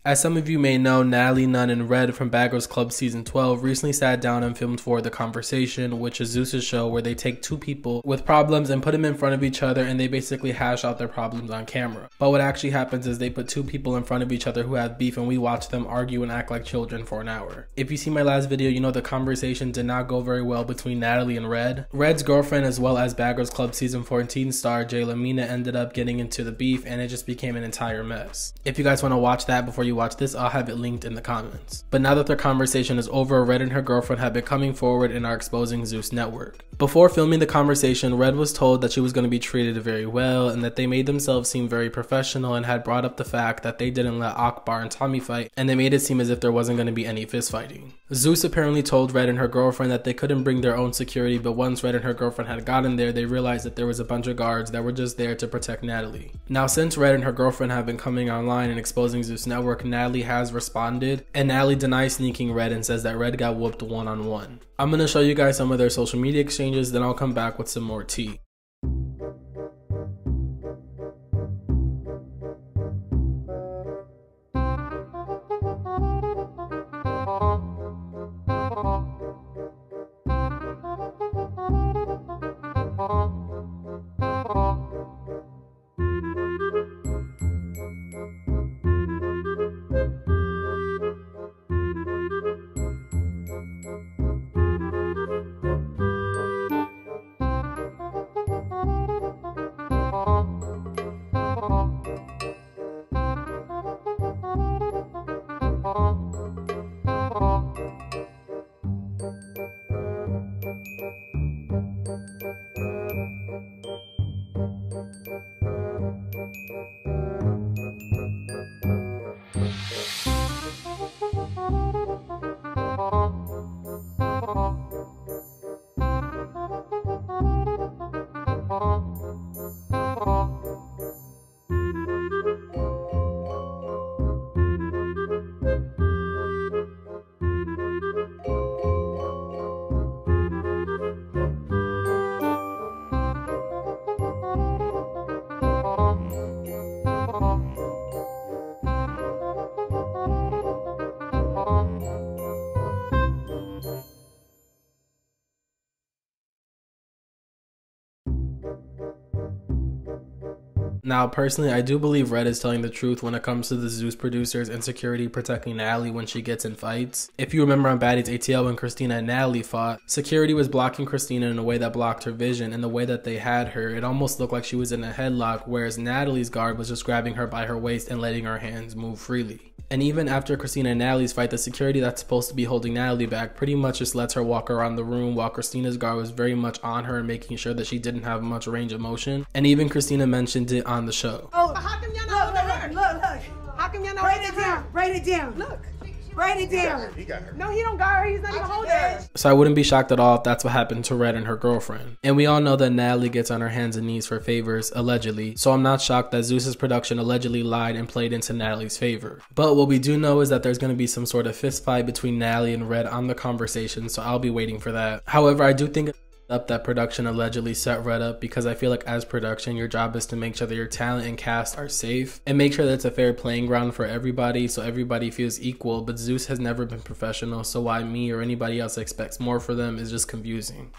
As some of you may know, Natalie Nunn and Redd from Bgc12 Season 12 recently sat down and filmed for The Conversation, which is Zeus's show where they take two people with problems and put them in front of each other and they basically hash out their problems on camera. But what actually happens is they put two people in front of each other who have beef and we watch them argue and act like children for an hour. If you see my last video, you know The Conversation did not go very well between Natalie and Redd. Redd's girlfriend as well as Bgc12 Season 14 star Jelaminah ended up getting into the beef and it just became an entire mess. If you guys want to watch that before you watch this, I'll have it linked in the comments. But now that their conversation is over, Redd and her girlfriend have been coming forward and are exposing Zeus Network. Before filming The Conversation, Redd was told that she was going to be treated very well and that they made themselves seem very professional and had brought up the fact that they didn't let Akbar and Tommy fight and they made it seem as if there wasn't going to be any fist fighting. Zeus apparently told Redd and her girlfriend that they couldn't bring their own security, but once Redd and her girlfriend had gotten there, they realized that there was a bunch of guards that were just there to protect Natalie. Now, since Redd and her girlfriend have been coming online and exposing Zeus Network, Natalie has responded, and Natalie denies sneaking Redd and says that Redd got whooped one-on-one. I'm going to show you guys some of their social media exchanges, then I'll come back with some more tea. Now, personally, I do believe Redd is telling the truth when it comes to the Zeus producers and security protecting Natalie when she gets in fights. If you remember on Baddies ATL when Christina and Natalie fought, security was blocking Christina in a way that blocked her vision, and the way that they had her, it almost looked like she was in a headlock, whereas Natalie's guard was just grabbing her by her waist and letting her hands move freely. And even after Christina and Natalie's fight, the security that's supposed to be holding Natalie back pretty much just lets her walk around the room, while Christina's guard was very much on her and making sure that she didn't have much range of motion. And even Christina mentioned it on the show. Oh, how come y'all not holding her? Look. How come y'all not holding her? Write it down. Look. Write it down. He got her. No, he don't got her. He's not even holding her. So I wouldn't be shocked at all if that's what happened to Redd and her girlfriend. And we all know that Natalie gets on her hands and knees for favors, allegedly. So I'm not shocked that Zeus's production allegedly lied and played into Natalie's favor. But what we do know is that there's going to be some sort of fist fight between Natalie and Redd on The Conversation, so I'll be waiting for that. However, I do think up that production allegedly set Redd up, because I feel like as production, your job is to make sure that your talent and cast are safe and make sure that it's a fair playing ground for everybody so everybody feels equal. But Zeus has never been professional, so why me or anybody else expects more for them is just confusing.